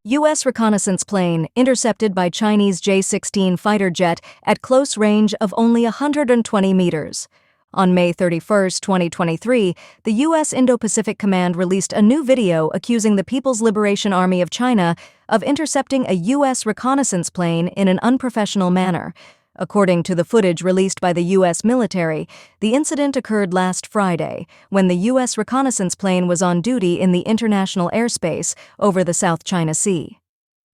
U.S. reconnaissance plane intercepted by Chinese J-16 fighter jet at close range of only 120 meters. On May 31, 2023, the U.S. Indo-Pacific Command released a new video accusing the People's Liberation Army of China of intercepting a U.S. reconnaissance plane in an unprofessional manner. According to the footage released by the U.S. military, the incident occurred last Friday, when the U.S. reconnaissance plane was on duty in the international airspace over the South China Sea.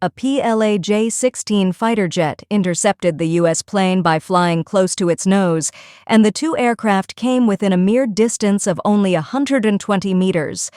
A PLA J-16 fighter jet intercepted the U.S. plane by flying close to its nose, and the two aircraft came within a mere distance of only 120 meters.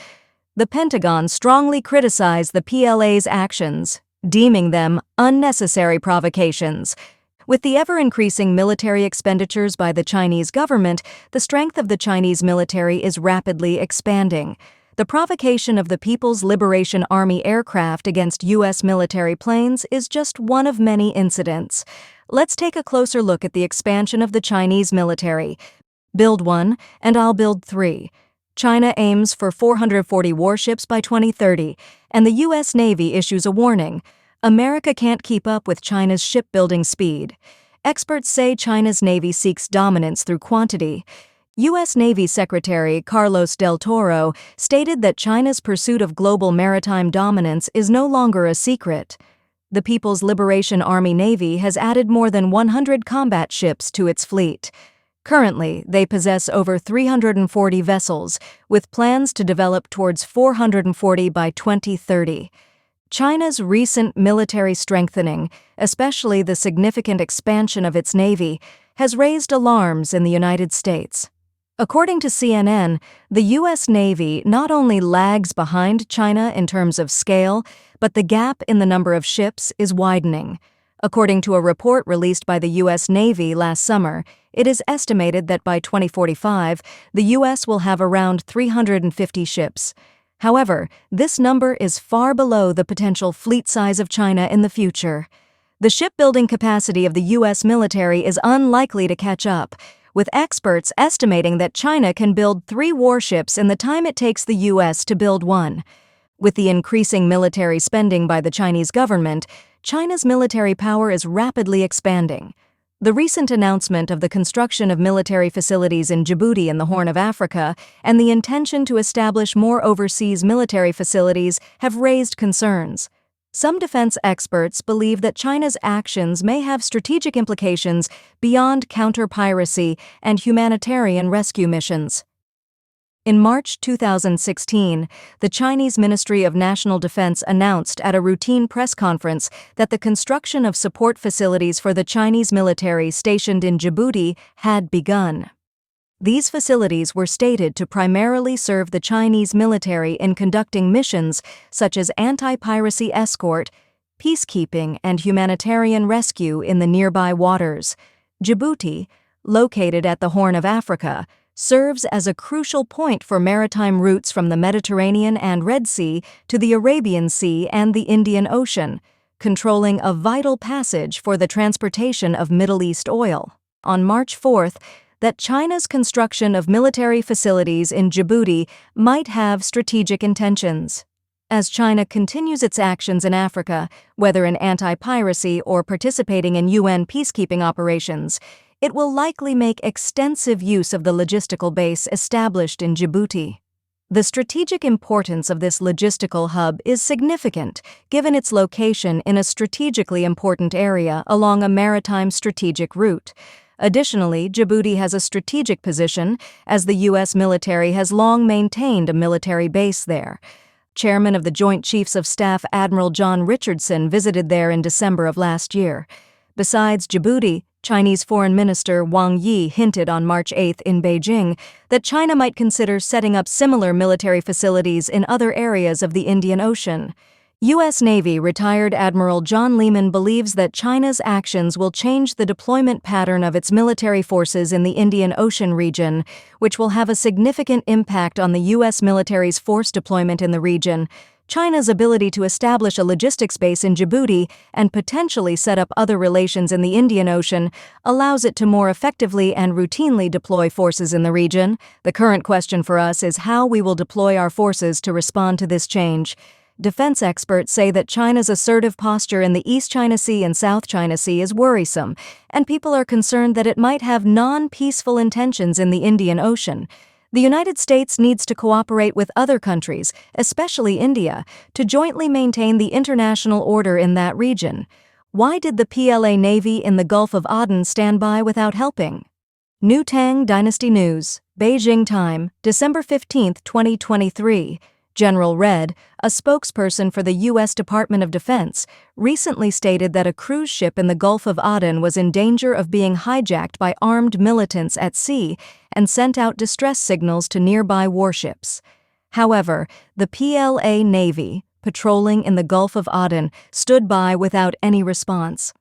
The Pentagon strongly criticized the PLA's actions, deeming them unnecessary provocations. With the ever-increasing military expenditures by the Chinese government, the strength of the Chinese military is rapidly expanding. The provocation of the People's Liberation Army aircraft against U.S. military planes is just one of many incidents. Let's take a closer look at the expansion of the Chinese military. Build 1, and I'll build 3. China aims for 440 warships by 2030, and the U.S. Navy issues a warning. America can't keep up with China's shipbuilding speed. Experts say China's Navy seeks dominance through quantity. U.S. Navy Secretary Carlos del Toro stated that China's pursuit of global maritime dominance is no longer a secret. The People's Liberation Army Navy has added more than 100 combat ships to its fleet. Currently, they possess over 340 vessels, with plans to develop towards 440 by 2030. China's recent military strengthening, especially the significant expansion of its navy, has raised alarms in the United States. According to CNN, the U.S. Navy not only lags behind China in terms of scale, but the gap in the number of ships is widening. According to a report released by the U.S. Navy last summer, it is estimated that by 2045, the U.S. will have around 350 ships. However, this number is far below the potential fleet size of China in the future. The shipbuilding capacity of the U.S. military is unlikely to catch up, with experts estimating that China can build 3 warships in the time it takes the U.S. to build 1. With the increasing military spending by the Chinese government, China's military power is rapidly expanding. The recent announcement of the construction of military facilities in Djibouti in the Horn of Africa and the intention to establish more overseas military facilities have raised concerns. Some defense experts believe that China's actions may have strategic implications beyond counter-piracy and humanitarian rescue missions. In March 2016, the Chinese Ministry of National Defense announced at a routine press conference that the construction of support facilities for the Chinese military stationed in Djibouti had begun. These facilities were stated to primarily serve the Chinese military in conducting missions such as anti-piracy escort, peacekeeping, and humanitarian rescue in the nearby waters. Djibouti, located at the Horn of Africa, serves as a crucial point for maritime routes from the Mediterranean and Red Sea to the Arabian Sea and the Indian Ocean, controlling a vital passage for the transportation of Middle East oil. On March 4th, that China's construction of military facilities in Djibouti might have strategic intentions. As China continues its actions in Africa, whether in anti-piracy or participating in UN peacekeeping operations, it will likely make extensive use of the logistical base established in Djibouti. The strategic importance of this logistical hub is significant, given its location in a strategically important area along a maritime strategic route. Additionally, Djibouti has a strategic position, as the U.S. military has long maintained a military base there. Chairman of the Joint Chiefs of Staff Admiral John Richardson visited there in December of last year. Besides Djibouti, Chinese Foreign Minister Wang Yi hinted on March 8 in Beijing that China might consider setting up similar military facilities in other areas of the Indian Ocean. U.S. Navy retired Admiral John Lehman believes that China's actions will change the deployment pattern of its military forces in the Indian Ocean region, which will have a significant impact on the U.S. military's force deployment in the region. China's ability to establish a logistics base in Djibouti and potentially set up other relations in the Indian Ocean allows it to more effectively and routinely deploy forces in the region. The current question for us is how we will deploy our forces to respond to this change. Defense experts say that China's assertive posture in the East China Sea and South China Sea is worrisome, and people are concerned that it might have non-peaceful intentions in the Indian Ocean. The United States needs to cooperate with other countries, especially India, to jointly maintain the international order in that region. Why did the PLA Navy in the Gulf of Aden stand by without helping? New Tang Dynasty News, Beijing Time, December 15, 2023. General Red, a spokesperson for the U.S. Department of Defense, recently stated that a cruise ship in the Gulf of Aden was in danger of being hijacked by armed militants at sea and sent out distress signals to nearby warships. However, the PLA Navy, patrolling in the Gulf of Aden, stood by without any response.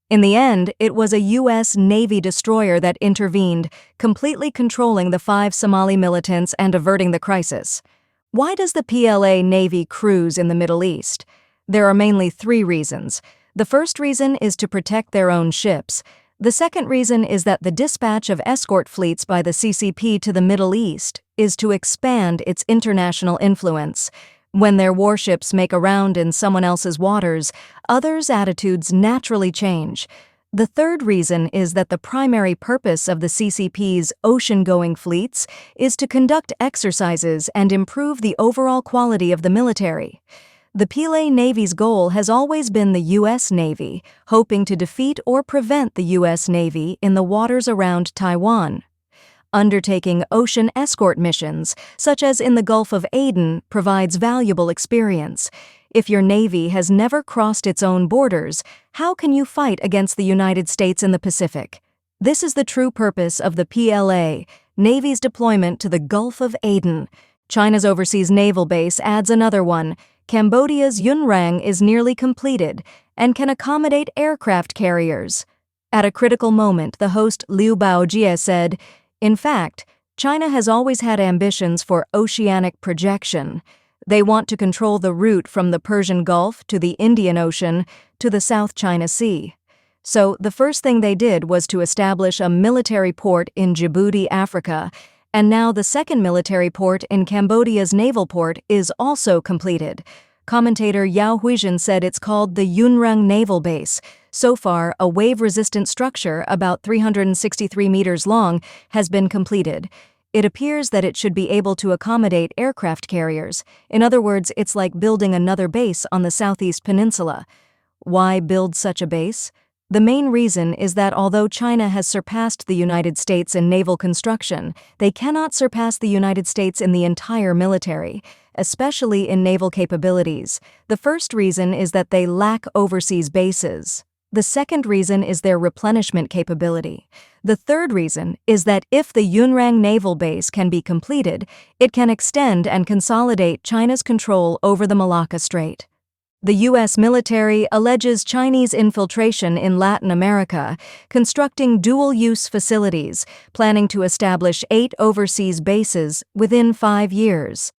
In the end, it was a U.S. Navy destroyer that intervened, completely controlling the 5 Somali militants and averting the crisis. Why does the PLA Navy cruise in the Middle East? There are mainly 3 reasons. The first reason is to protect their own ships. The second reason is that the dispatch of escort fleets by the CCP to the Middle East is to expand its international influence. When their warships make a round in someone else's waters, others' attitudes naturally change. The third reason is that the primary purpose of the CCP's ocean-going fleets is to conduct exercises and improve the overall quality of the military. The PLA Navy's goal has always been the U.S. Navy, hoping to defeat or prevent the U.S. Navy in the waters around Taiwan. Undertaking ocean escort missions, such as in the Gulf of Aden, provides valuable experience. If your Navy has never crossed its own borders, how can you fight against the United States in the Pacific? This is the true purpose of the PLA Navy's deployment to the Gulf of Aden. China's overseas naval base adds another one. Cambodia's Yunrang is nearly completed and can accommodate aircraft carriers. At a critical moment, the host Liu Baojie said, "In fact, China has always had ambitions for oceanic projection. They want to control the route from the Persian Gulf to the Indian Ocean to the South China Sea. So the first thing they did was to establish a military port in Djibouti, Africa, and now the second military port in Cambodia's naval port is also completed." Commentator Yao Huijin said it's called the Yunrang Naval Base. So far, a wave-resistant structure about 363 meters long has been completed. It appears that it should be able to accommodate aircraft carriers. In other words, it's like building another base on the Southeast Peninsula. Why build such a base? The main reason is that although China has surpassed the United States in naval construction, they cannot surpass the United States in the entire military, especially in naval capabilities. The first reason is that they lack overseas bases. The second reason is their replenishment capability. The third reason is that if the Yunrang Naval Base can be completed, it can extend and consolidate China's control over the Malacca Strait. The U.S. military alleges Chinese infiltration in Latin America, constructing dual-use facilities, planning to establish 8 overseas bases within 5 years.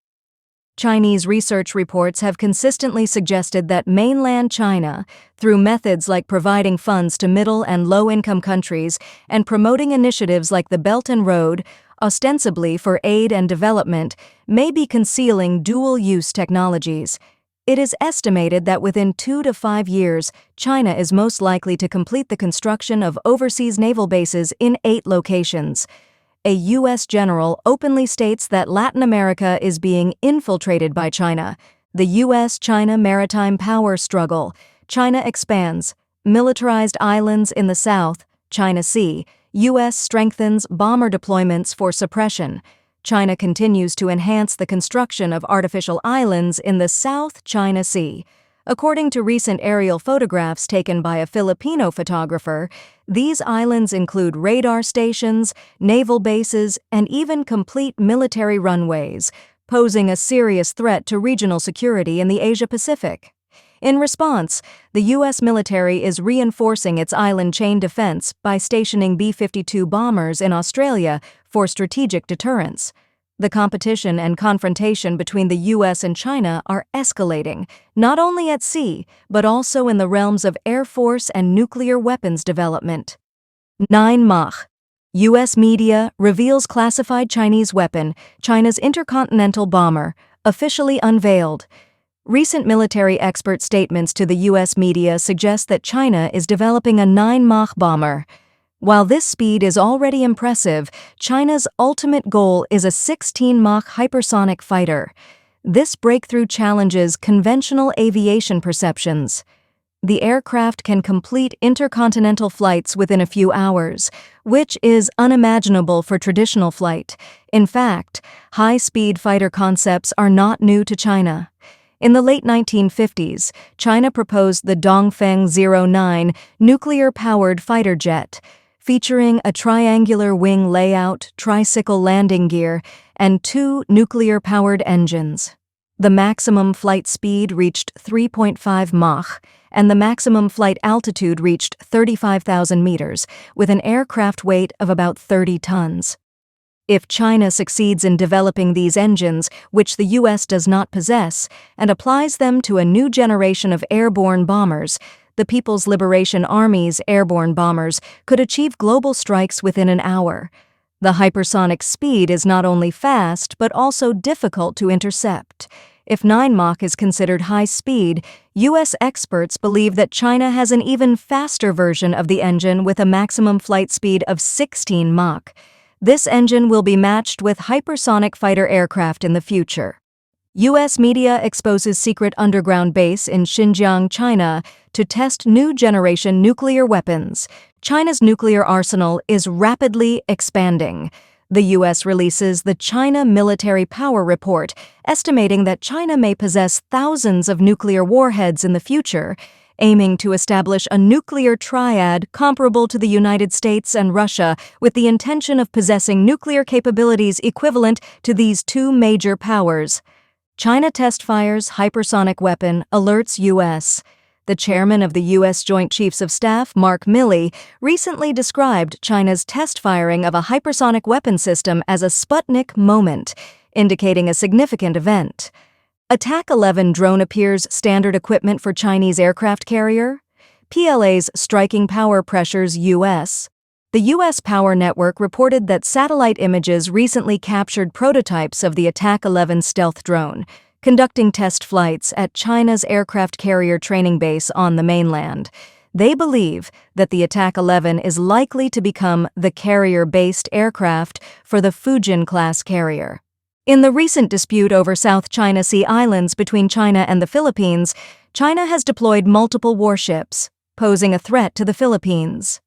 Chinese research reports have consistently suggested that mainland China, through methods like providing funds to middle and low-income countries and promoting initiatives like the Belt and Road, ostensibly for aid and development, may be concealing dual-use technologies. It is estimated that within 2 to 5 years, China is most likely to complete the construction of overseas naval bases in 8 locations. A U.S. general openly states that Latin America is being infiltrated by China. The U.S.-China maritime power struggle. China expands. Militarized islands in the South China Sea. U.S. strengthens bomber deployments for suppression. China continues to enhance the construction of artificial islands in the South China Sea. According to recent aerial photographs taken by a Filipino photographer, these islands include radar stations, naval bases, and even complete military runways, posing a serious threat to regional security in the Asia-Pacific. In response, the U.S. military is reinforcing its island chain defense by stationing B-52 bombers in Australia for strategic deterrence. The competition and confrontation between the U.S. and China are escalating, not only at sea, but also in the realms of Air Force and nuclear weapons development. 9 Mach. U.S. media reveals classified Chinese weapon, China's intercontinental bomber, officially unveiled. Recent military expert statements to the U.S. media suggest that China is developing a 9 Mach bomber. While this speed is already impressive, China's ultimate goal is a 16 Mach hypersonic fighter. This breakthrough challenges conventional aviation perceptions. The aircraft can complete intercontinental flights within a few hours, which is unimaginable for traditional flight. In fact, high-speed fighter concepts are not new to China. In the late 1950s, China proposed the Dongfeng 09 nuclear-powered fighter jet, featuring a triangular wing layout, tricycle landing gear, and 2 nuclear-powered engines. The maximum flight speed reached 3.5 Mach, and the maximum flight altitude reached 35,000 meters, with an aircraft weight of about 30 tons. If China succeeds in developing these engines, which the U.S. does not possess, and applies them to a new generation of airborne bombers, the People's Liberation Army's airborne bombers could achieve global strikes within an hour. The hypersonic speed is not only fast, but also difficult to intercept. If 9 Mach is considered high speed, U.S. experts believe that China has an even faster version of the engine with a maximum flight speed of 16 Mach. This engine will be matched with hypersonic fighter aircraft in the future. U.S. media exposes secret underground base in Xinjiang, China, to test new generation nuclear weapons. China's nuclear arsenal is rapidly expanding. The U.S. releases the China Military Power Report, estimating that China may possess thousands of nuclear warheads in the future, aiming to establish a nuclear triad comparable to the United States and Russia, with the intention of possessing nuclear capabilities equivalent to these two major powers. China test fires hypersonic weapon, alerts U.S. The chairman of the U.S. Joint Chiefs of Staff, Mark Milley, recently described China's test firing of a hypersonic weapon system as a Sputnik moment, indicating a significant event. Attack 11 drone appears standard equipment for Chinese aircraft carrier. PLA's striking power pressures U.S. The U.S. Power Network reported that satellite images recently captured prototypes of the Attack 11 stealth drone, conducting test flights at China's aircraft carrier training base on the mainland. They believe that the Attack 11 is likely to become the carrier-based aircraft for the Fujian-class carrier. In the recent dispute over South China Sea islands between China and the Philippines, China has deployed multiple warships, posing a threat to the Philippines.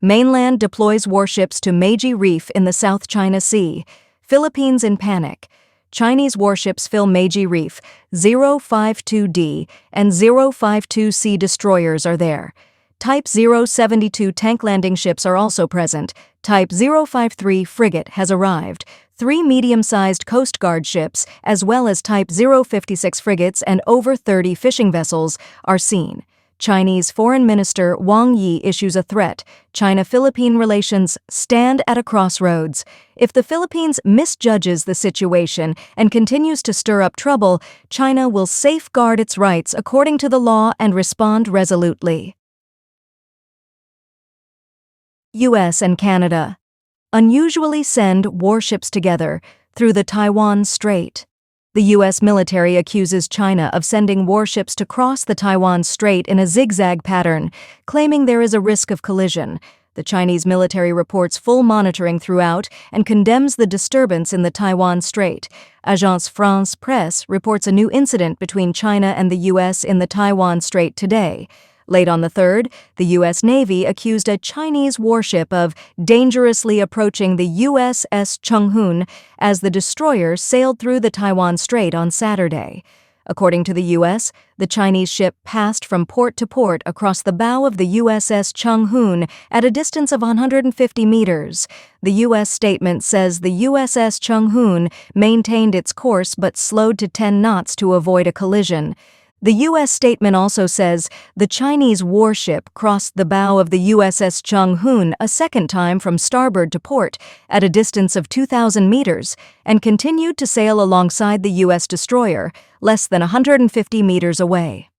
Mainland deploys warships to Meiji Reef in the South China Sea. Philippines in panic. Chinese warships fill Meiji Reef. 052D and 052C destroyers are there. Type 072 tank landing ships are also present. Type 053 frigate has arrived. 3 medium-sized Coast Guard ships, as well as Type 056 frigates and over 30 fishing vessels, are seen. Chinese Foreign Minister Wang Yi issues a threat. China-Philippine relations stand at a crossroads. If the Philippines misjudges the situation and continues to stir up trouble, China will safeguard its rights according to the law and respond resolutely. U.S. and Canada unusually send warships together through the Taiwan Strait. The U.S. military accuses China of sending warships to cross the Taiwan Strait in a zigzag pattern, claiming there is a risk of collision. The Chinese military reports full monitoring throughout and condemns the disturbance in the Taiwan Strait. Agence France-Presse reports a new incident between China and the U.S. in the Taiwan Strait today. Late on the 3rd, the U.S. Navy accused a Chinese warship of dangerously approaching the USS Chang'un as the destroyer sailed through the Taiwan Strait on Saturday. According to the U.S., the Chinese ship passed from port to port across the bow of the USS Chang'un at a distance of 150 meters. The U.S. statement says the USS Chang'un maintained its course but slowed to 10 knots to avoid a collision. The U.S. statement also says the Chinese warship crossed the bow of the USS Chang'un a second time from starboard to port at a distance of 2,000 meters and continued to sail alongside the U.S. destroyer, less than 150 meters away.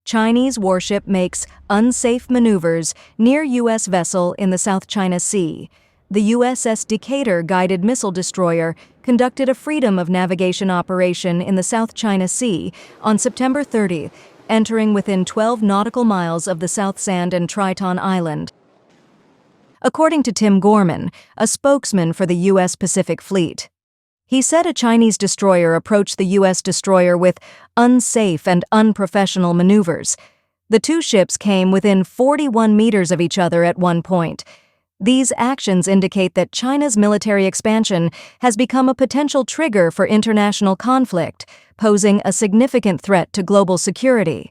Chinese warship makes unsafe maneuvers near U.S. vessel in the South China Sea. The USS Decatur guided missile destroyer conducted a freedom of navigation operation in the South China Sea on September 30, entering within 12 nautical miles of the South Sand and Triton Island. According to Tim Gorman, a spokesman for the U.S. Pacific Fleet, he said a Chinese destroyer approached the U.S. destroyer with unsafe and unprofessional maneuvers. The two ships came within 41 meters of each other at one point. These actions indicate that China's military expansion has become a potential trigger for international conflict, posing a significant threat to global security.